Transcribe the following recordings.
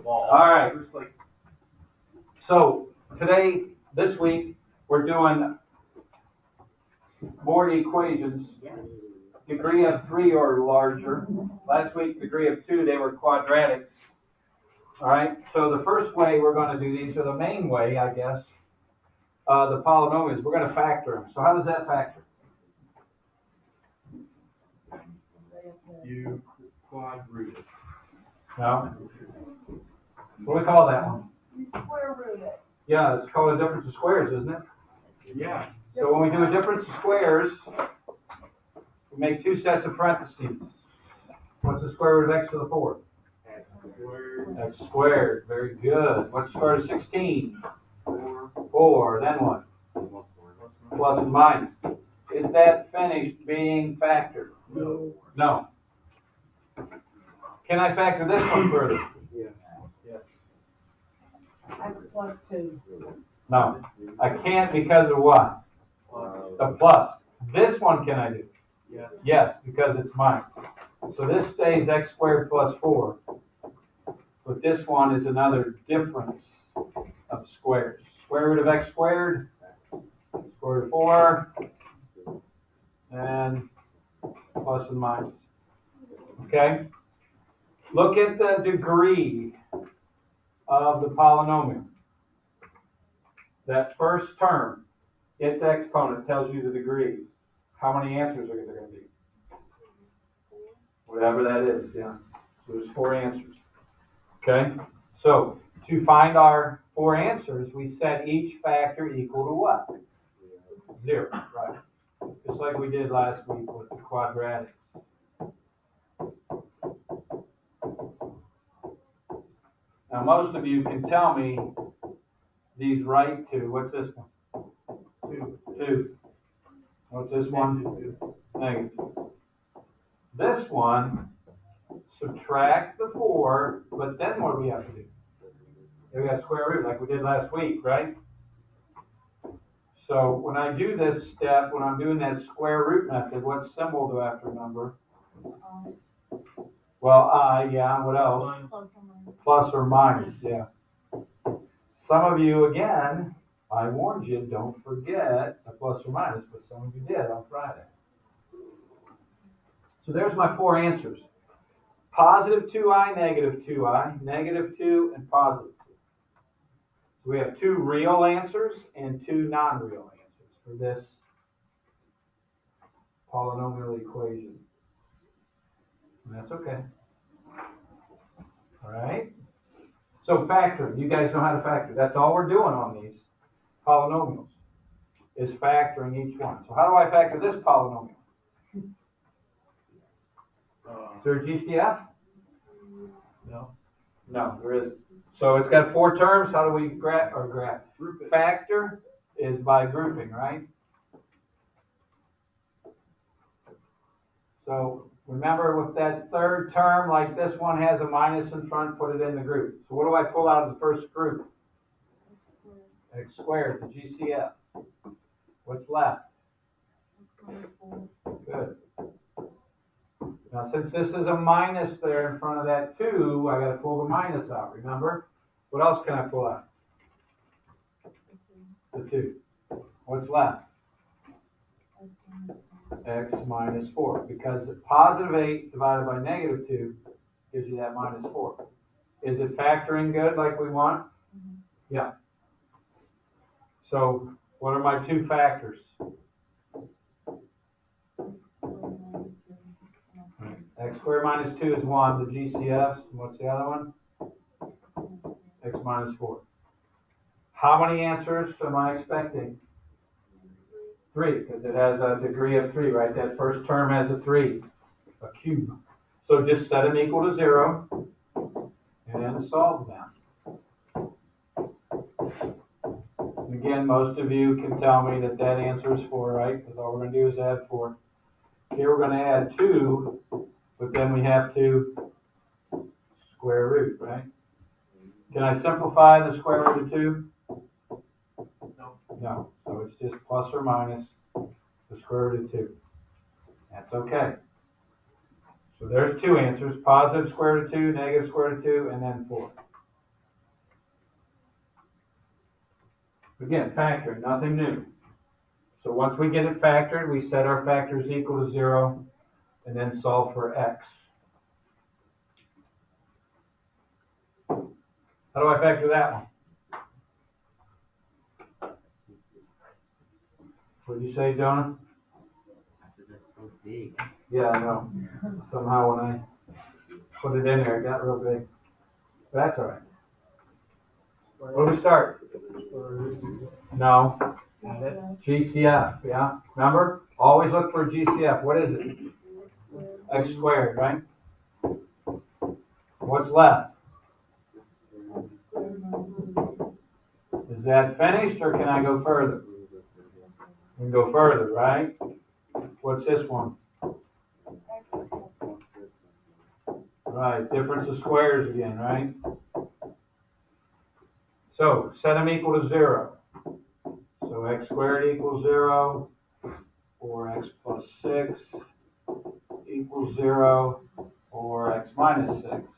wall. All right. It's like, So this week, we're doing more equations. Degree of 3 or larger. Last week, degree of 2, they were quadratics. All right, so the first way we're going to do these, or the main way, I guess, the polynomials, we're going to factor them. So how does that factor? you quad root it. No? What do we call that one? You square root it. Yeah, it's called a difference of squares, isn't it? Yeah. So when we do a difference of squares, we make 2 sets of parentheses. What's the square root of x to the 4th? X squared. Very good. What's the square root of 16? 4. Then what? Plus and minus. Is that finished being factored? No. No. Can I factor this one further? Yes. X plus 2. No. I can't because of what? The plus. This one can I do? Yes. Yes, because it's mine. So this stays x squared plus 4. But this one is another difference of squares. Square root of x squared, square root of 4, and plus and minus. Okay? Look at the degree of the polynomial. That first term, its exponent tells you the degree. How many answers are there going to be? Whatever that is, yeah. So there's 4 answers. Okay? So to find our 4 answers, we set each factor equal to what? 0, right? Just like we did last week with the quadratics. Now most of you can tell me these right to, what's this one? 2. What's this one? Negative. This one, subtract the 4, but then what do we have to do? We got square root like we did last week, right? So when I do this step, when I'm doing that square root method, what symbol do I have to remember? Well, yeah, what else? Plus or minus, yeah. Some of you, again, I warned you, don't forget a plus or minus, but some of you did on Friday. So there's my 4 answers. Positive 2i, negative 2i, negative 2, and positive 2. So we have 2 real answers and 2 non-real answers for this polynomial equation. And that's okay. All right? So factoring. You guys know how to factor. That's all we're doing on these polynomials, is factoring each one. So how do I factor this polynomial? Is there a GCF? No. No, there isn't. So it's got 4 terms. How do we graph? Factor is by grouping, right? So remember with that third term, like this one has a minus in front, put it in the group. So what do I pull out of the first group? X squared, the GCF. What's left? Good. Now since this is a minus there in front of that 2, I got to pull the minus out, remember? What else can I pull out? The 2. What's left? X minus 4, because positive 8 divided by negative 2 gives you that minus 4. Is it factoring good like we want? Yeah. So what are my 2 factors? X squared minus 2 is 1, the GCFs. And what's the other one? X minus 4. How many answers am I expecting? 3, because it has a degree of 3, right? That first term has a 3, a cube. So just set them equal to 0, and then solve them. And again, most of you can tell me that that answer is 4, right? Because all we're going to do is add 4. Here we're going to add 2, but then we have to square root, right? Can I simplify the square root of 2? No. So it's just plus or minus the square root of 2. That's okay. So there's 2 answers, positive square root of 2, negative square root of 2, and then 4. Again, factoring, nothing new. So once we get it factored, we set our factors equal to 0 and then solve for x. How do I factor that one? What'd you say, Jonah? That's so big. Yeah, I know. Somehow when I put it in there, it got real big. But that's all right. Where do we start? No. GCF, yeah? Remember? Always look for GCF. What is it? X squared, right? What's left? Is that finished or can I go further? We can go further, right? What's this one? Right, difference of squares again, right? So, set them equal to 0. So x squared equals 0, or x plus 6 equals 0, or x minus 6.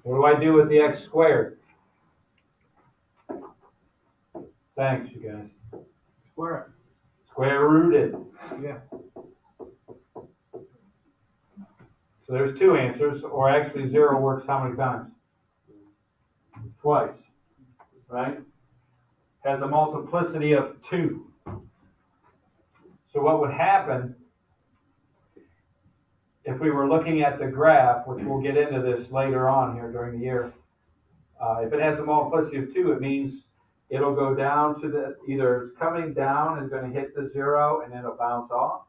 What do I do with the x squared? Thanks, you guys. Square Square rooted. Yeah. So there's two answers, or actually 0 works how many times? Twice, right? Has a multiplicity of 2. So what would happen if we were looking at the graph, which we'll get into this later on here during the year, if it has a multiplicity of 2, it means it'll go down to the, either it's coming down and going to hit the 0 and then it'll bounce off,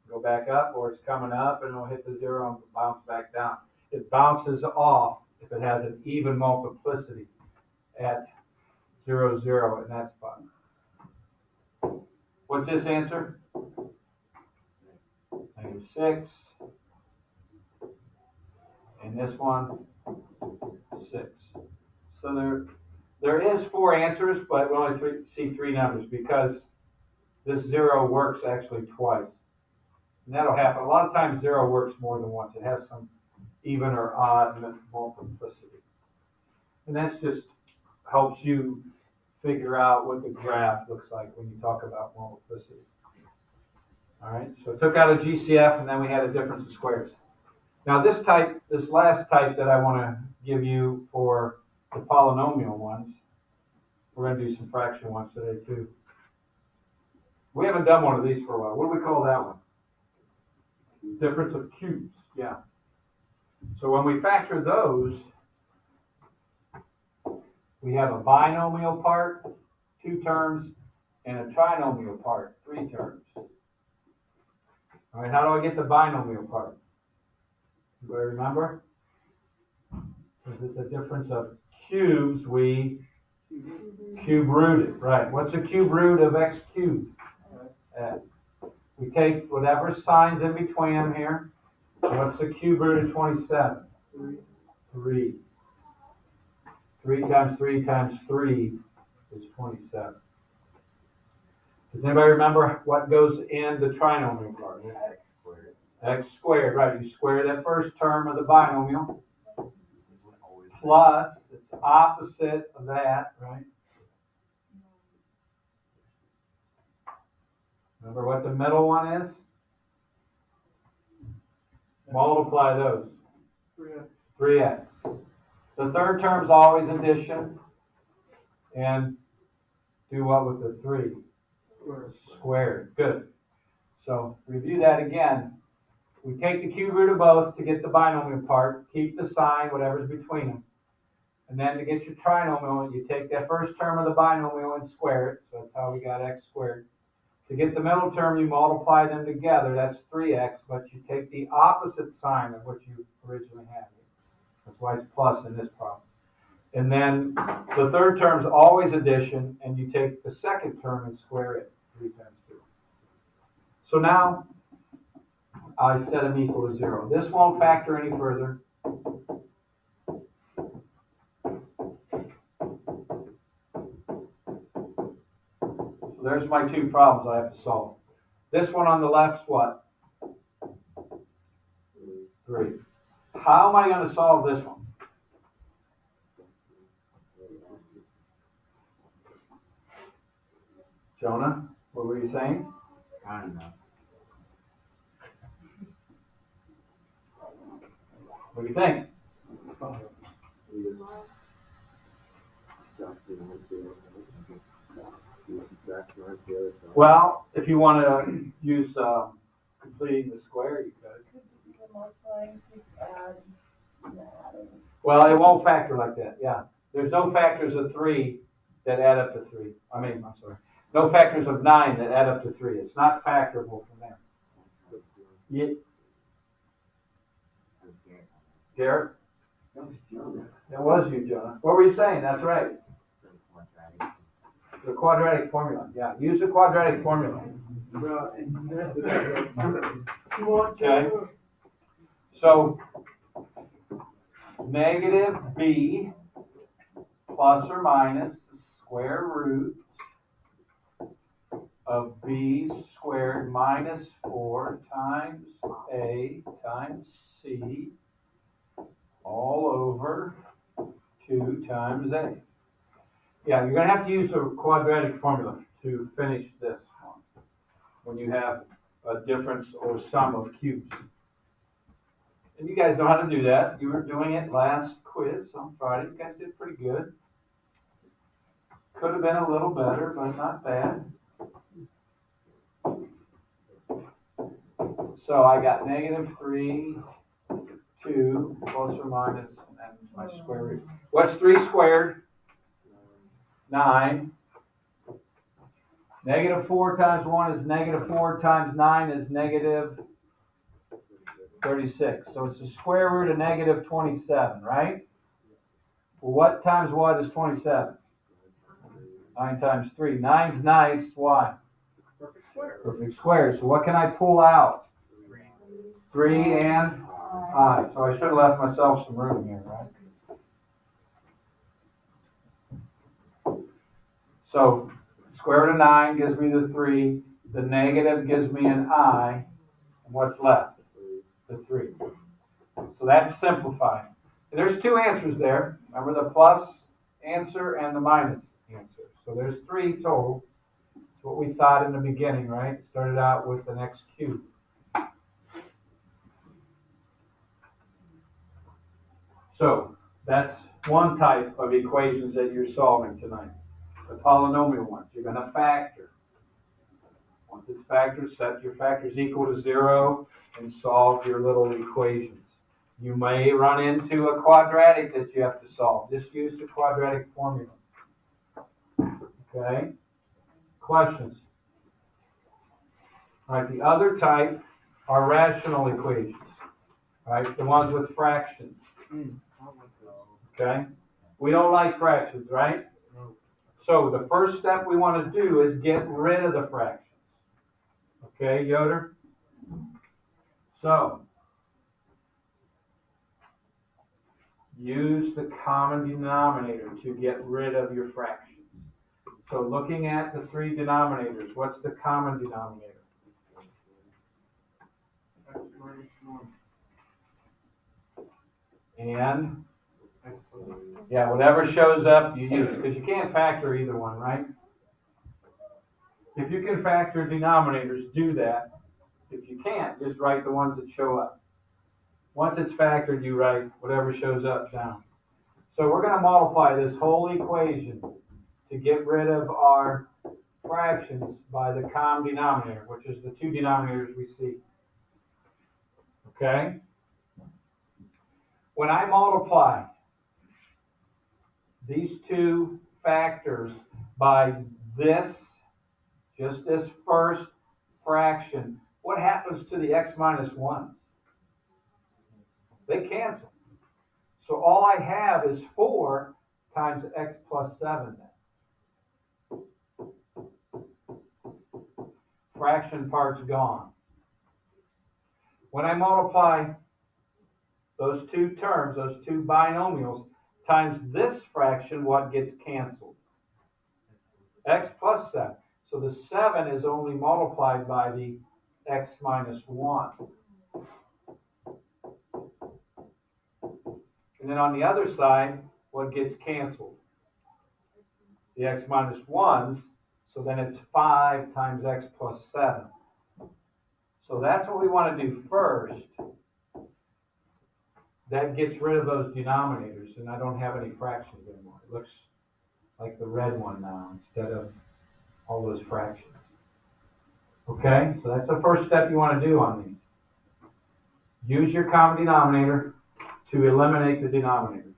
go back up, or it's coming up and it'll hit the 0 and bounce back down. It bounces off if it has an even multiplicity at 0, 0, and that's fine. What's this answer? -6. And this one, 6. So there is 4 answers, but we only see 3 numbers because this 0 works actually twice. And that'll happen. A lot of times 0 works more than once. It has some even or odd multiplicity. And that's just helps you figure out what the graph looks like when you talk about multiplicity. All right, so took out a GCF and then we had a difference of squares. Now this last type that I want to give you for the polynomial ones, we're going to do some fraction ones today too. We haven't done one of these for a while. What do we call that one? Difference of cubes, yeah. So when we factor those, we have a binomial part, 2 terms, and a trinomial part, 3 terms. All right, how do I get the binomial part? Do I remember? Is it the difference of cubes? We cube root it, right? What's the cube root of x cubed? We take whatever signs in between them here. What's the cube root of 27? 3. 3 times 3 times 3 is 27. Does anybody remember what goes in the trinomial part? X squared, right? You square that first term of the binomial plus its opposite of that, right? Remember what the middle one is? Multiply those. 3x. The third term is always addition. And do what with the 3? Squared. Good. So review that again. We take the cube root of both to get the binomial part. Keep the sign, whatever's between them. And then to get your trinomial, you take that first term of the binomial and square it. So that's how we got x squared. To get the middle term, you multiply them together. That's 3x, but you take the opposite sign of what you originally had. That's why it's plus in this problem. And then the third term is always addition, and you take the second term and square it 3 times 2. So now I set them equal to 0. This won't factor any further. So there's my 2 problems I have to solve. This one on the left's what? 3. How am I going to solve this one? Jonah, what were you saying? I don't know. What do you think? Well, if you want to use completing the square, you could. Well, it won't factor like that, yeah. There's no factors of 3 that add up to 3. I'm sorry. No factors of 9 that add up to 3. It's not factorable from there. Garrett? That was you, Jonah. What were you saying? That's right. The quadratic formula. Yeah, use the quadratic formula. Okay. So, negative b plus or minus the square root of b squared minus 4 times a times c all over 2 times a. Yeah, you're going to have to use a quadratic formula to finish this one when you have a difference or sum of cubes. And you guys know how to do that. You were doing it last quiz on Friday. You guys did pretty good. Could have been a little better, but not bad. So I got negative 3, 2, plus or minus, and my square root. What's 3 squared? 9. Negative 4 times 1 is negative 4 times 9 is negative 36. So it's the square root of negative 27, right? Well, what times what is 27? 9 times 3. 9's nice. Why? Perfect square. Perfect square. So what can I pull out? 3 and I. So I should have left myself some room here, right? So square root of 9 gives me the 3. The negative gives me an I. And what's left? The 3. So that's simplified. And there's 2 answers there. Remember the plus answer and the minus answer. So there's 3 total. That's what we thought in the beginning, right? Started out with an x cubed. So that's one type of equations that you're solving tonight. The polynomial ones. You're going to factor. Once it's factored, set your factors equal to 0 and solve your little equations. You may run into a quadratic that you have to solve. Just use the quadratic formula. Okay? Questions? All right, the other type are rational equations. All right, the ones with fractions. Okay? We don't like fractions, right? So the first step we want to do is get rid of the fractions. Okay, Yoder? So, use the common denominator to get rid of your fractions. So looking at the 3 denominators, what's the common denominator? And, yeah, whatever shows up, you use. Because you can't factor either one, right? If you can factor denominators, do that. If you can't, just write the ones that show up. Once it's factored, you write whatever shows up down. So we're going to multiply this whole equation to get rid of our fractions by the common denominator, which is the 2 denominators we see. Okay? When I multiply these 2 factors by this, just this first fraction, what happens to the x minus 1s? They cancel. So all I have is 4 times x plus 7 then. Fraction part's gone. When I multiply those 2 terms, those 2 binomials, times this fraction, what gets canceled? X plus 7. So the 7 is only multiplied by the x minus 1. And then on the other side, what gets canceled? The x minus 1s. So then it's 5 times x plus 7. So that's what we want to do first. That gets rid of those denominators, and I don't have any fractions anymore. It looks like the red one now instead of all those fractions. Okay, so that's the first step you want to do on these. Use your common denominator to eliminate the denominators.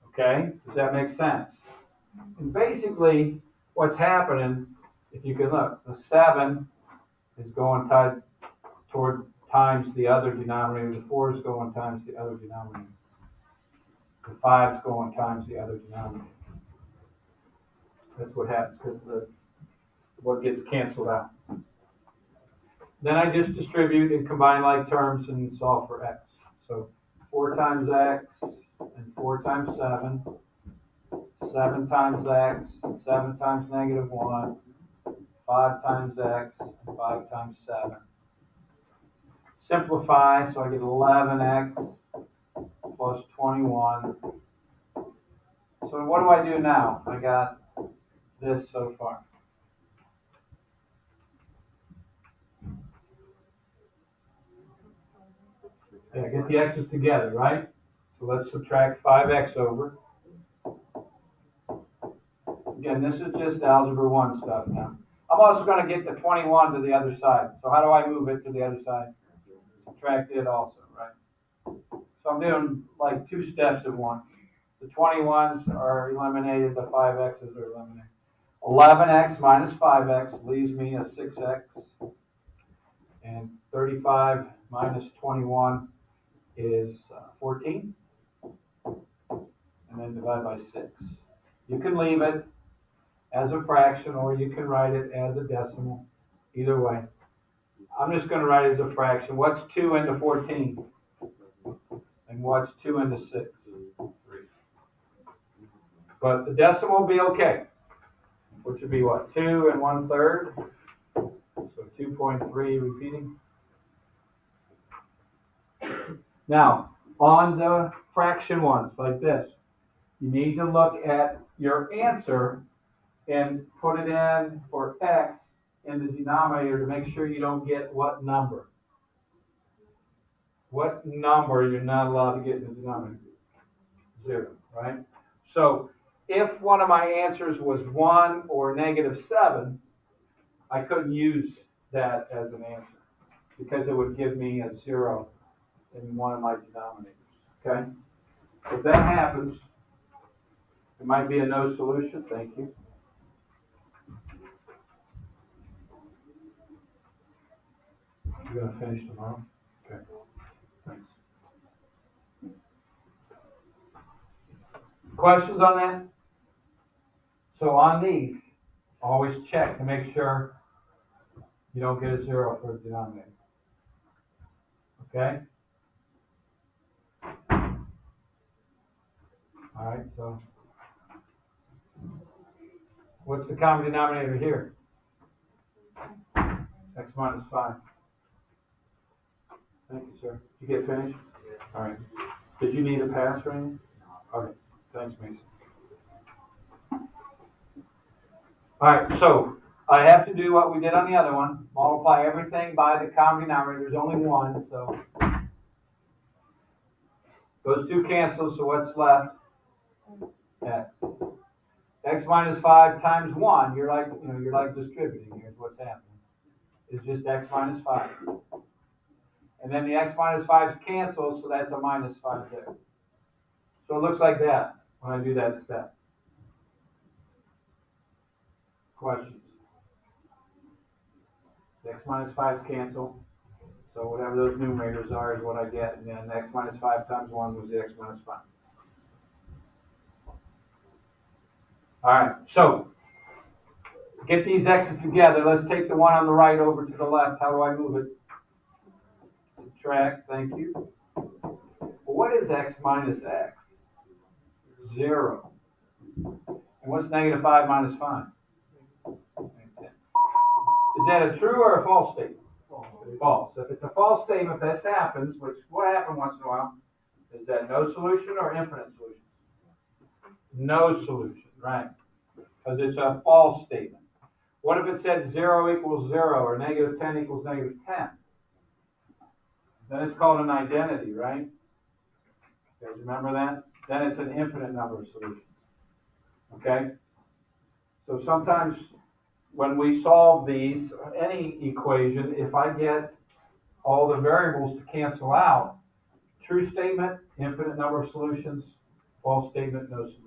Okay, does that make sense? And basically, what's happening, if you can look, the 7 is going toward times the other denominator, the 4 is going times the other denominator. The 5 is going times the other denominator. That's what happens because what gets canceled out. Then I just distribute and combine like terms and solve for x. So 4 times x and 4 times 7, 7 times x and 7 times negative 1, 5 times x and 5 times 7. Simplify, so I get 11x plus 21. So what do I do now? I got this so far. Yeah, get the x's together, right? So let's subtract 5x over. Again, this is just algebra 1 stuff now. I'm also going to get the 21 to the other side. So how do I move it to the other side? Subtract it also, right? So I'm doing like 2 steps at once. The 21s are eliminated, the 5x's are eliminated. 11x minus 5x leaves me a 6x. And 35 minus 21 is 14. And then divide by 6. You can leave it as a fraction or you can write it as a decimal. Either way. I'm just going to write it as a fraction. What's 2 into 14? And what's 2 into 6? 3. But the decimal will be okay. Which would be what? 2 and 1/3. So 2.3 repeating. Now, on the fraction ones, like this, you need to look at your answer and put it in for x in the denominator to make sure you don't get what number. What number you're not allowed to get in the denominator? 0, right? So if one of my answers was 1 or -7, I couldn't use that as an answer because it would give me a 0 in one of my denominators, okay? If that happens, it might be a no solution. Thank you. You're going to finish tomorrow? Okay. Thanks. Questions on that? So on these, always check to make sure you don't get a 0 for the denominator. Okay? All right, so what's the common denominator here? X minus 5. Thank you, sir. Did you get finished? All right. Did you need a pass or anything? All right. Thanks, Mason. All right, so I have to do what we did on the other one. Multiply everything by the common denominator. There's only one, so those 2 cancel, so what's left? X. X minus 5 times 1, you're like distributing. Here's what's happening. It's just x minus 5. And then the x minus 5's cancel, so that's a minus 5 there. So it looks like that when I do that step. Questions? The x minus 5's cancel. So whatever those numerators are is what I get. And then x minus 5 times 1 was the x minus 5. All right, so get these x's together. Let's take the one on the right over to the left. How do I move it? Subtract, thank you. Well, what is x minus x? 0. And what's negative 5 minus 5? Is that a true or a false statement? False. If it's a false statement, this happens, which will happen once in a while. Is that no solution or infinite solution? No solution, right. because it's a false statement. What if it said 0 equals 0 or negative 10 equals negative 10? Then it's called an identity, right? You guys remember that? Then it's an infinite number of solutions. Okay? So sometimes when we solve these, any equation, if I get all the variables to cancel out, true statement, infinite number of solutions, false statement, no solution.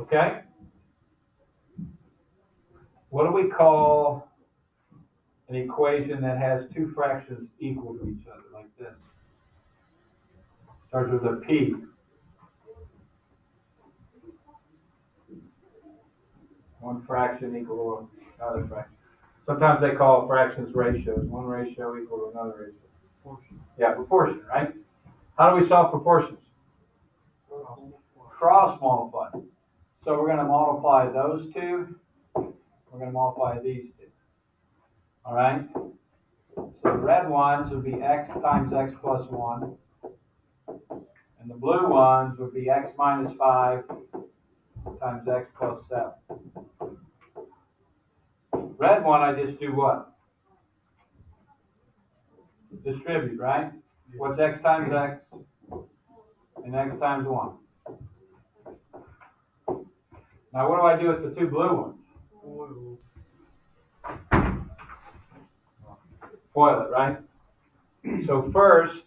Okay? What do we call an equation that has two fractions equal to each other, like this? Starts with a P. One fraction equal to another fraction. Sometimes they call fractions ratios. One ratio equal to another ratio. Proportion. Yeah, proportion, right? How do we solve proportions? Cross multiply. So we're going to multiply those two. We're going to multiply these two. All right? So the red ones would be x times x plus 1. And the blue ones would be x minus 5 times x plus 7. Red one, I just do what? Distribute, right? What's x times x? And x times 1. Now what do I do with the two blue ones? FOIL it, right? So first,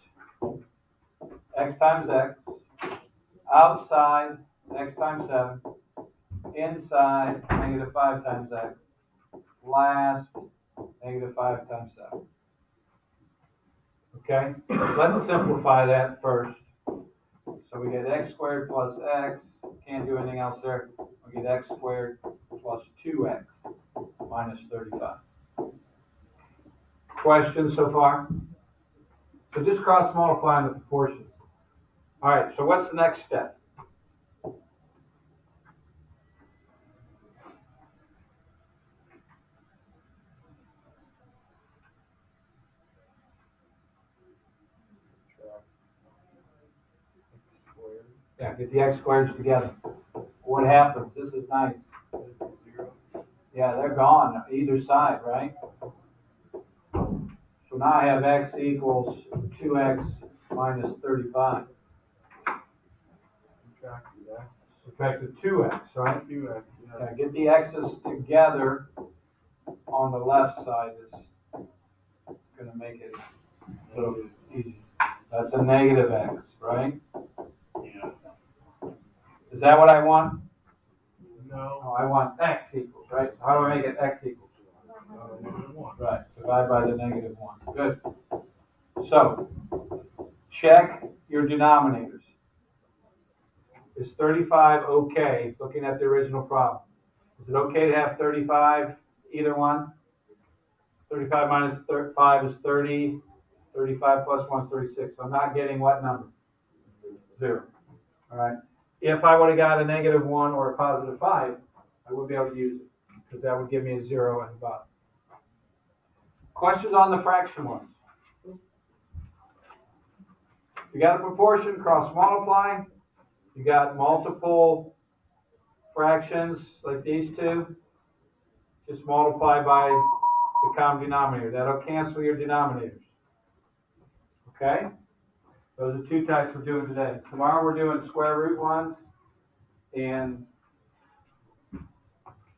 x times x, outside x times 7, inside negative 5 times x, last negative 5 times 7. Okay? Let's simplify that first. So we get x squared plus x, can't do anything else there. We get x squared plus 2x minus 35. Questions so far? So just cross multiply the proportions. All right, so what's the next step? Yeah, get the x squareds together. What happens? This is nice. Yeah, they're gone either side, right? So now I have x equals 2x minus 35. Subtract the 2x, right? 2x, Yeah, get the x's together on the left side is going to make it a little easy. That's a negative x, right? Yeah. Is that what I want? No. Oh, I want x equals, right? How do I make it x equals? -1. Right, divide by the negative 1. Good. So, check your denominators. Is 35 okay, looking at the original problem? Is it okay to have 35, either one? 35 minus 5 is 30. 35 plus 1 is 36. I'm not getting what number? 0. All right. If I would have got a -1 or a +5, I would be able to use it, because that would give me a 0 at the bottom. Questions on the fraction ones? You got a proportion, cross multiply. You got multiple fractions like these two. Just multiply by the common denominator. That'll cancel your denominators. Okay? Those are two types we're doing today. Tomorrow we're doing square root ones and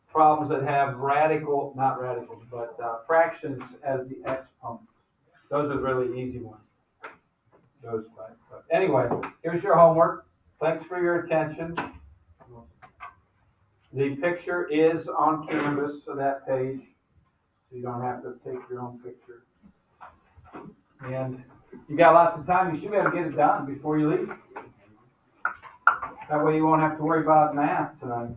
problems that have not radicals, but fractions as the exponents. Those are the really easy ones. Those types. But anyway, here's your homework. Thanks for your attention. The picture is on Canvas for that page, so you don't have to take your own picture. And you got lots of time. You should be able to get it done before you leave. That way you won't have to worry about math tonight.